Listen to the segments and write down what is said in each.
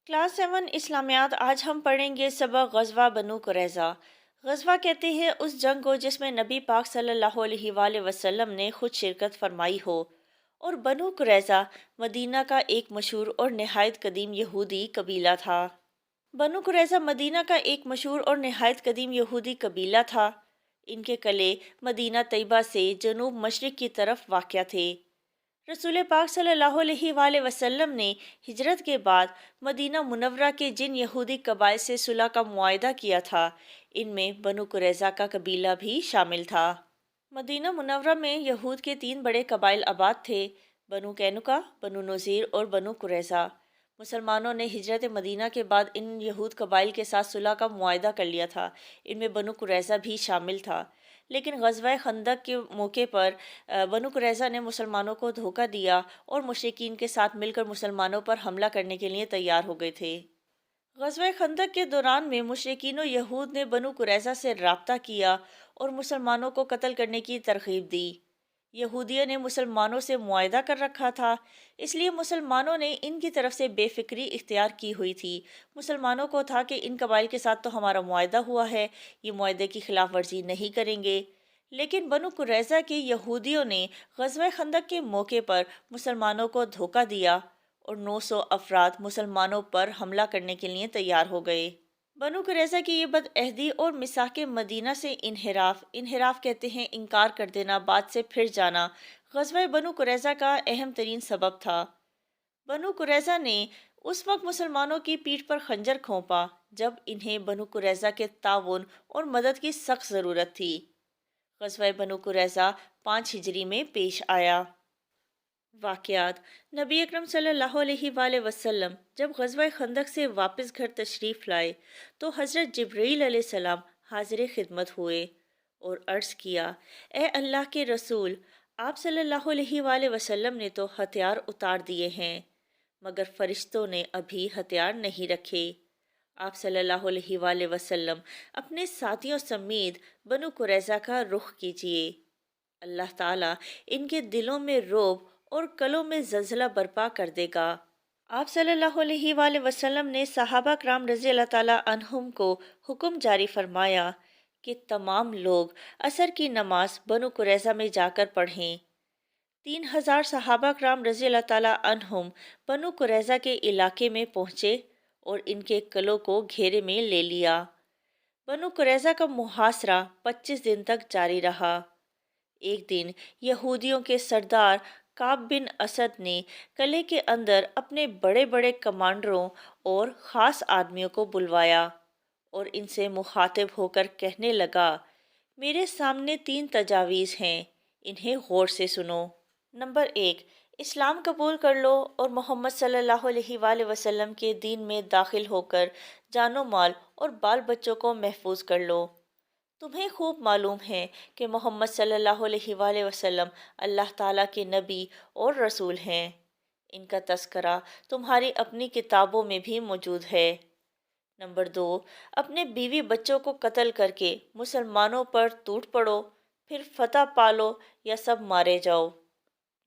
Class 7 اسلامیات آج ہم پڑھیں گے سبق غزوہ بنو قریظہ۔ غزوہ کہتے ہیں اس جنگ کو جس میں نبی پاک صلی اللہ علیہ وآلہ وسلم نے خود شرکت فرمائی ہو، اور بنو قریظہ مدینہ کا ایک مشہور اور نہایت قدیم یہودی قبیلہ تھا۔ بنو قریظہ مدینہ کا ایک مشہور اور نہایت قدیم یہودی قبیلہ تھا۔ ان کے قلعے مدینہ طیبہ سے جنوب مشرق کی طرف واقع تھے۔ رسول پاک صلی اللہ علیہ وآلہ وسلم نے ہجرت کے بعد مدینہ منورہ کے جن یہودی قبائل سے صلح کا معاہدہ کیا تھا، ان میں بنو قریظہ کا قبیلہ بھی شامل تھا۔ مدینہ منورہ میں یہود کے 3 بڑے قبائل آباد تھے: بنو قینقاع، بنو نذیر اور بنو قریظہ۔ مسلمانوں نے ہجرت مدینہ کے بعد ان یہود قبائل کے ساتھ صلح کا معاہدہ کر لیا تھا، ان میں بنو قریظہ بھی شامل تھا۔ لیکن غزوہ خندق کے موقع پر بنو قریظہ نے مسلمانوں کو دھوکہ دیا اور مشرکین کے ساتھ مل کر مسلمانوں پر حملہ کرنے کے لیے تیار ہو گئے تھے۔ غزوہ خندق کے دوران میں مشرکین و یہود نے بنو قریظہ سے رابطہ کیا اور مسلمانوں کو قتل کرنے کی ترغیب دی۔ یہودیوں نے مسلمانوں سے معاہدہ کر رکھا تھا، اس لیے مسلمانوں نے ان کی طرف سے بے فکری اختیار کی ہوئی تھی۔ مسلمانوں کو تھا کہ ان قبائل کے ساتھ تو ہمارا معاہدہ ہوا ہے، یہ معاہدے کی خلاف ورزی نہیں کریں گے۔ لیکن بنو قریظہ کے یہودیوں نے غزوہ خندق کے موقع پر مسلمانوں کو دھوکہ دیا اور 900 افراد مسلمانوں پر حملہ کرنے کے لیے تیار ہو گئے۔ بنو قریظہ کی یہ بدعہدی اور میثاق مدینہ سے انحراف کہتے ہیں انکار کر دینا، بات سے پھر جانا، غزوہ بنو قریظہ کا اہم ترین سبب تھا۔ بنو قریظہ نے اس وقت مسلمانوں کی پیٹھ پر خنجر کھونپا جب انہیں بنو قریظہ کے تعاون اور مدد کی سخت ضرورت تھی۔ غزوہ بنو قریظہ 5 ہجری میں پیش آیا۔ واقعات: نبی اکرم صلی اللہ علیہ وآلہ وسلم جب غزوہ خندق سے واپس گھر تشریف لائے تو حضرت جبرائیل علیہ السلام حاضر خدمت ہوئے اور عرض کیا: اے اللہ کے رسول، آپ صلی اللہ علیہ وآلہ وسلم نے تو ہتھیار اتار دیے ہیں، مگر فرشتوں نے ابھی ہتھیار نہیں رکھے۔ آپ صلی اللہ علیہ وآلہ وسلم اپنے ساتھیوں سمیت بنو قریظہ کا رخ کیجیے، اللہ تعالیٰ ان کے دلوں میں رعب اور قلبوں میں زلزلہ برپا کر دے گا۔ آپ صلی اللہ علیہ وآلہ وسلم نے صحابہ کرام رضی اللہ تعالیٰ عنہم کو حکم جاری فرمایا کہ تمام لوگ عصر کی نماز بنو قریظہ میں جا کر پڑھیں۔ 3000 صحابہ کرام رضی اللہ تعالیٰ عنہم بنو قریظہ کے علاقے میں پہنچے اور ان کے قلعوں کو گھیرے میں لے لیا۔ بنو قریظہ کا محاصرہ 25 دن تک جاری رہا۔ ایک دن یہودیوں کے سردار کعب بن اسد نے قلعے کے اندر اپنے بڑے بڑے کمانڈروں اور خاص آدمیوں کو بلوایا اور ان سے مخاطب ہو کر کہنے لگا: میرے سامنے 3 تجاویز ہیں، انہیں غور سے سنو۔ نمبر 1، اسلام قبول کر لو اور محمد صلی اللہ علیہ وآلہ وسلم کے دین میں داخل ہو کر جان و مال اور بال بچوں کو محفوظ کر لو۔ تمہیں خوب معلوم ہے کہ محمد صلی اللہ علیہ وآلہ وسلم اللہ تعالیٰ کے نبی اور رسول ہیں، ان کا تذکرہ تمہاری اپنی کتابوں میں بھی موجود ہے۔ نمبر 2، اپنے بیوی بچوں کو قتل کر کے مسلمانوں پر ٹوٹ پڑو، پھر فتح پالو یا سب مارے جاؤ۔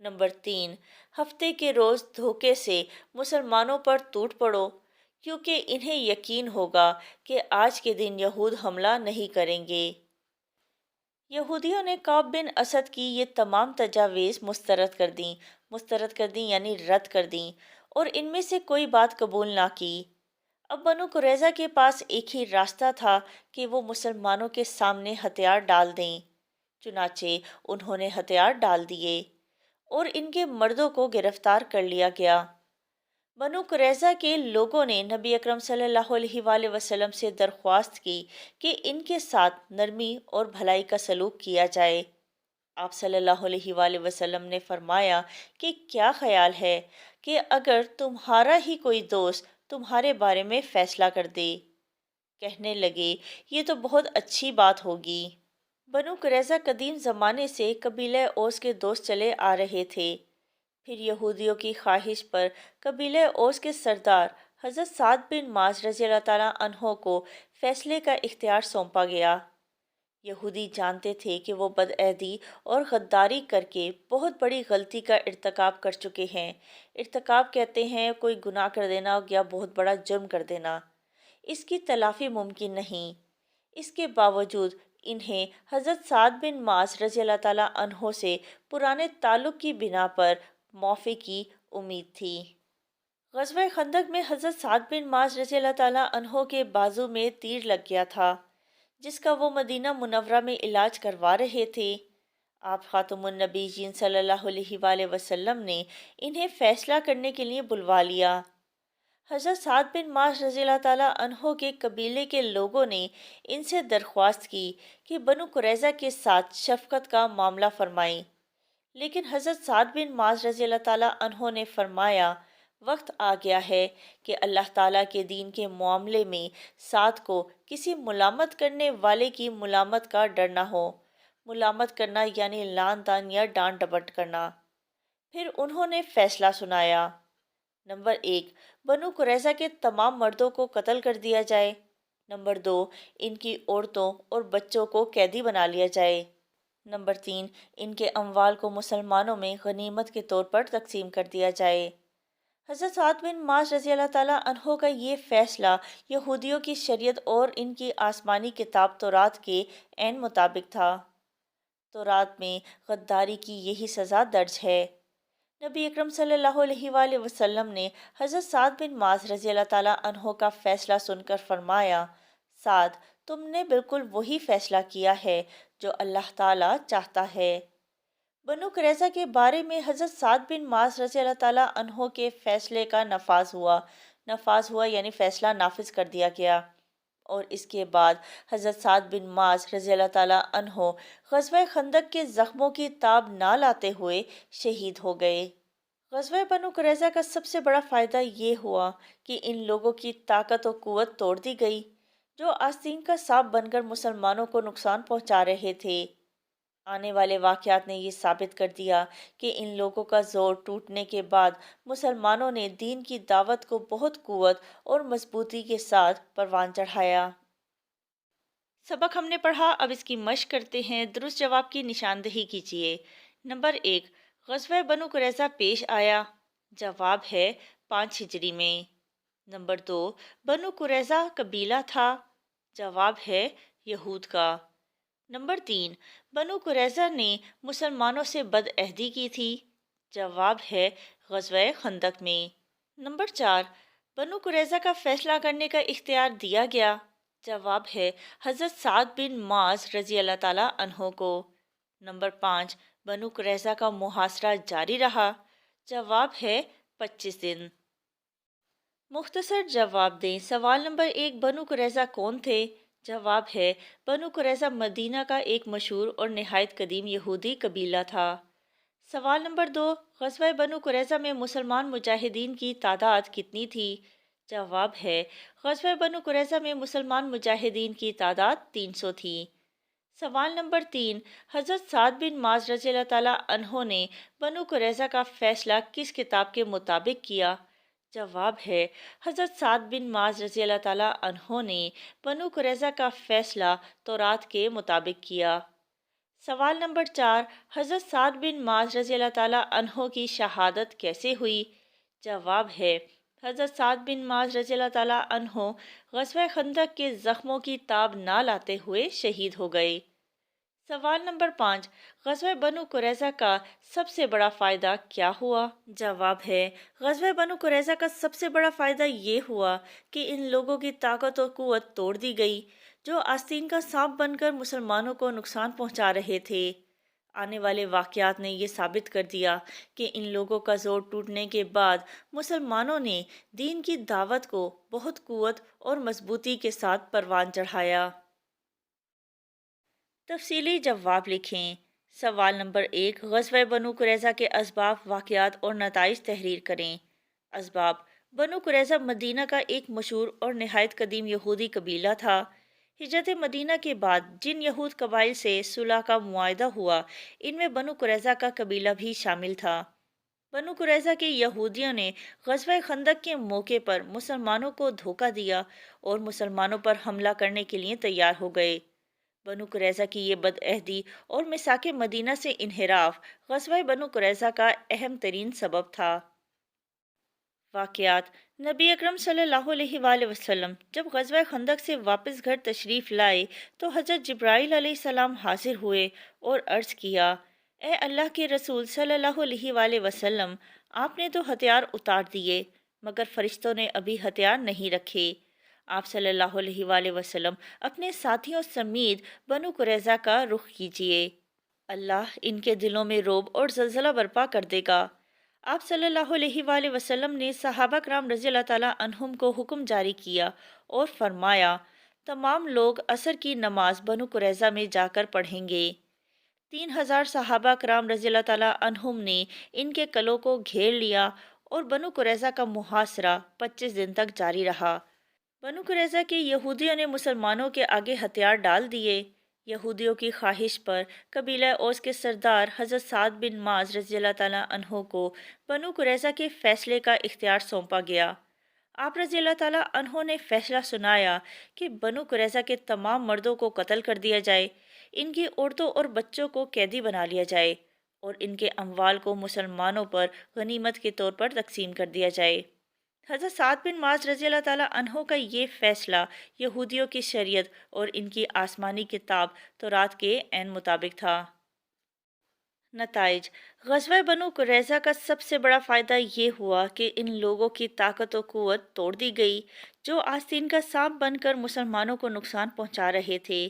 نمبر 3، ہفتے کے روز دھوکے سے مسلمانوں پر ٹوٹ پڑو، کیونکہ انہیں یقین ہوگا کہ آج کے دن یہود حملہ نہیں کریں گے۔ یہودیوں نے کعب بن اسد کی یہ تمام تجاویز مسترد کر دیں یعنی رد کر دیں، اور ان میں سے کوئی بات قبول نہ کی۔ اب بنو قریظہ کے پاس ایک ہی راستہ تھا کہ وہ مسلمانوں کے سامنے ہتھیار ڈال دیں۔ چنانچہ انہوں نے ہتھیار ڈال دیے اور ان کے مردوں کو گرفتار کر لیا گیا۔ بنو قریظہ کے لوگوں نے نبی اکرم صلی اللہ علیہ وآلہ وسلم سے درخواست کی کہ ان کے ساتھ نرمی اور بھلائی کا سلوک کیا جائے۔ آپ صلی اللہ علیہ وآلہ وسلم نے فرمایا کہ کیا خیال ہے کہ اگر تمہارا ہی کوئی دوست تمہارے بارے میں فیصلہ کر دے؟ کہنے لگے، یہ تو بہت اچھی بات ہوگی۔ بنو قریظہ قدیم زمانے سے قبیلہ اوس کے دوست چلے آ رہے تھے۔ پھر یہودیوں کی خواہش پر قبیلہ اوس کے سردار حضرت سعد بن معاذ رضی اللہ تعالیٰ عنہ کو فیصلے کا اختیار سونپا گیا۔ یہودی جانتے تھے کہ وہ بدعہدی اور غداری کر کے بہت بڑی غلطی کا ارتکاب کر چکے ہیں۔ ارتکاب کہتے ہیں کوئی گناہ کر دینا یا بہت بڑا جرم کر دینا۔ اس کی تلافی ممکن نہیں۔ اس کے باوجود انہیں حضرت سعد بن معاذ رضی اللہ تعالیٰ عنہ سے پرانے تعلق کی بنا پر معافی کی امید تھی۔ غزوہ خندق میں حضرت سعد بن معاذ رضی اللہ تعالیٰ عنہ کے بازو میں تیر لگ گیا تھا، جس کا وہ مدینہ منورہ میں علاج کروا رہے تھے۔ آپ خاتم النبیین صلی اللہ علیہ وآلہ وسلم نے انہیں فیصلہ کرنے کے لیے بلوا لیا۔ حضرت سعد بن معاذ رضی اللہ تعالیٰ عنہ کے قبیلے کے لوگوں نے ان سے درخواست کی کہ بنو قریظہ کے ساتھ شفقت کا معاملہ فرمائیں، لیکن حضرت سعد بن معاذ رضی اللہ تعالیٰ عنہ نے فرمایا وقت آ گیا ہے کہ اللہ تعالیٰ کے دین کے معاملے میں سعد کو کسی ملامت کرنے والے کی ملامت کا ڈر نہ ہو۔ ملامت کرنا یعنی لان تان یا ڈانٹ ڈپٹ کرنا۔ پھر انہوں نے فیصلہ سنایا۔ نمبر 1، بنو قریظہ کے تمام مردوں کو قتل کر دیا جائے۔ نمبر 2، ان کی عورتوں اور بچوں کو قیدی بنا لیا جائے۔ نمبر 3، ان کے اموال کو مسلمانوں میں غنیمت کے طور پر تقسیم کر دیا جائے۔ حضرت سعد بن معاذ رضی اللہ تعالیٰ عنہ کا یہ فیصلہ یہودیوں کی شریعت اور ان کی آسمانی کتاب تورات کے عین مطابق تھا۔ تورات میں غداری کی یہی سزا درج ہے۔ نبی اکرم صلی اللہ علیہ وآلہ وسلم نے حضرت سعد بن معاذ رضی اللہ تعالیٰ عنہ کا فیصلہ سن کر فرمایا، سعد، تم نے بالکل وہی فیصلہ کیا ہے جو اللہ تعالیٰ چاہتا ہے۔ بنو قریظہ کے بارے میں حضرت سعد بن معاذ رضی اللہ تعالیٰ عنہ کے فیصلے کا نفاذ ہوا یعنی فیصلہ نافذ کر دیا گیا، اور اس کے بعد حضرت سعد بن معاذ رضی اللہ تعالیٰ عنہ غزوہ خندق کے زخموں کی تاب نہ لاتے ہوئے شہید ہو گئے۔ غزوہ بنو قریظہ کا سب سے بڑا فائدہ یہ ہوا کہ ان لوگوں کی طاقت و قوت توڑ دی گئی جو آستین کا سانپ بن کر مسلمانوں کو نقصان پہنچا رہے تھے۔ آنے والے واقعات نے یہ ثابت کر دیا کہ ان لوگوں کا زور ٹوٹنے کے بعد مسلمانوں نے دین کی دعوت کو بہت قوت اور مضبوطی کے ساتھ پروان چڑھایا۔ سبق ہم نے پڑھا، اب اس کی مشق کرتے ہیں۔ درست جواب کی نشاندہی کیجیے۔ نمبر 1، غزوہ بنو قریظہ پیش آیا؟ جواب ہے 5 ہجری میں۔ نمبر 2، بنو قریظہ قبیلہ تھا؟ جواب ہے یہود کا۔ نمبر 3، بنو قریظہ نے مسلمانوں سے بدعہدی کی تھی؟ جواب ہے غزوہ خندق میں۔ نمبر 4، بنو قریظہ کا فیصلہ کرنے کا اختیار دیا گیا؟ جواب ہے حضرت سعد بن معاذ رضی اللہ تعالیٰ عنہ کو۔ نمبر 5، بنو قریظہ کا محاصرہ جاری رہا؟ جواب ہے 25 دن۔ مختصر جواب دیں۔ سوال نمبر 1، بنو قریظہ کون تھے؟ جواب ہے بنو قریظہ مدینہ کا ایک مشہور اور نہایت قدیم یہودی قبیلہ تھا۔ سوال نمبر 2، غزوہ بنو قریظہ میں مسلمان مجاہدین کی تعداد کتنی تھی؟ جواب ہے غزوہ بنو قریظہ میں مسلمان مجاہدین کی تعداد 300 تھی۔ سوال نمبر 3، حضرت سعد بن معاذ رضی اللہ تعالیٰ عنہ نے بنو قریظہ کا فیصلہ کس کتاب کے مطابق کیا؟ جواب ہے حضرت سعد بن معاذ رضی اللہ تعالیٰ عنہ نے بنو قریظہ کا فیصلہ تورات کے مطابق کیا۔ سوال نمبر 4، حضرت سعد بن معاذ رضی اللہ تعالیٰ عنہ کی شہادت کیسے ہوئی؟ جواب ہے حضرت سعد بن معاذ رضی اللہ تعالیٰ عنہ غزوہ خندق کے زخموں کی تاب نہ لاتے ہوئے شہید ہو گئے۔ سوال نمبر 5، غزوہ بنو قریظہ کا سب سے بڑا فائدہ کیا ہوا؟ جواب ہے غزوہ بنو قریظہ کا سب سے بڑا فائدہ یہ ہوا کہ ان لوگوں کی طاقت اور قوت توڑ دی گئی جو آستین کا سانپ بن کر مسلمانوں کو نقصان پہنچا رہے تھے۔ آنے والے واقعات نے یہ ثابت کر دیا کہ ان لوگوں کا زور ٹوٹنے کے بعد مسلمانوں نے دین کی دعوت کو بہت قوت اور مضبوطی کے ساتھ پروان چڑھایا۔ تفصیلی جواب لکھیں۔ سوال نمبر 1، غزوہ بنو قریظہ کے اسباب، واقعات اور نتائج تحریر کریں۔ اسباب: بنو قریظہ مدینہ کا ایک مشہور اور نہایت قدیم یہودی قبیلہ تھا۔ ہجرت مدینہ کے بعد جن یہود قبائل سے صلح کا معاہدہ ہوا، ان میں بنو قریظہ کا قبیلہ بھی شامل تھا۔ بنو قریظہ کے یہودیوں نے غزوہ خندق کے موقع پر مسلمانوں کو دھوکہ دیا اور مسلمانوں پر حملہ کرنے کے لیے تیار ہو گئے۔ بنو قریظہ کی یہ بدعہدی اور میثاق مدینہ سے انحراف غزوہ بنو قریظہ کا اہم ترین سبب تھا۔ واقعات: نبی اکرم صلی اللہ علیہ وآلہ وسلم جب غزوہ خندق سے واپس گھر تشریف لائے تو حضرت جبرائیل علیہ السلام حاضر ہوئے اور عرض کیا: اے اللہ کے رسول صلی اللہ علیہ وآلہ وسلم، آپ نے تو ہتھیار اتار دیے مگر فرشتوں نے ابھی ہتھیار نہیں رکھے۔ آپ صلی اللہ علیہ وآلہ وسلم اپنے ساتھیوں سمیت بنو قریظہ کا رخ کیجیے، اللہ ان کے دلوں میں رعب اور زلزلہ برپا کر دے گا۔ آپ صلی اللہ علیہ وآلہ وسلم نے صحابہ کرام رضی اللہ تعالیٰ عنہم کو حکم جاری کیا اور فرمایا: تمام لوگ عصر کی نماز بنو قریظہ میں جا کر پڑھیں گے۔ 3000 صحابہ کرام رضی اللہ تعالیٰ عنہم نے ان کے قلعوں کو گھیر لیا اور بنو قریظہ کا محاصرہ 25 دن تک جاری رہا۔ بنو قریظہ کے یہودیوں نے مسلمانوں کے آگے ہتھیار ڈال دیے۔ یہودیوں کی خواہش پر قبیلہ اوس کے سردار حضرت سعد بن معاذ رضی اللہ تعالیٰ عنہ کو بنو قریظہ کے فیصلے کا اختیار سونپا گیا۔ آپ رضی اللہ تعالیٰ عنہ نے فیصلہ سنایا کہ بنو قریظہ کے تمام مردوں کو قتل کر دیا جائے، ان کی عورتوں اور بچوں کو قیدی بنا لیا جائے اور ان کے اموال کو مسلمانوں پر غنیمت کے طور پر تقسیم کر دیا جائے۔ حضرت سعد بن معاذ رضی اللہ تعالیٰ عنہ کا یہ فیصلہ یہودیوں کی شریعت اور ان کی آسمانی کتاب تورات کے عین مطابق تھا۔ نتائج: غزوہ بنو قریظہ کا سب سے بڑا فائدہ یہ ہوا کہ ان لوگوں کی طاقت و قوت توڑ دی گئی جو آستین کا سانپ بن کر مسلمانوں کو نقصان پہنچا رہے تھے۔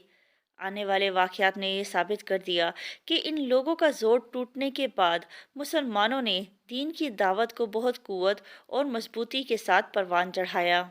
آنے والے واقعات نے یہ ثابت کر دیا کہ ان لوگوں کا زور ٹوٹنے کے بعد مسلمانوں نے دین کی دعوت کو بہت قوت اور مضبوطی کے ساتھ پروان چڑھایا۔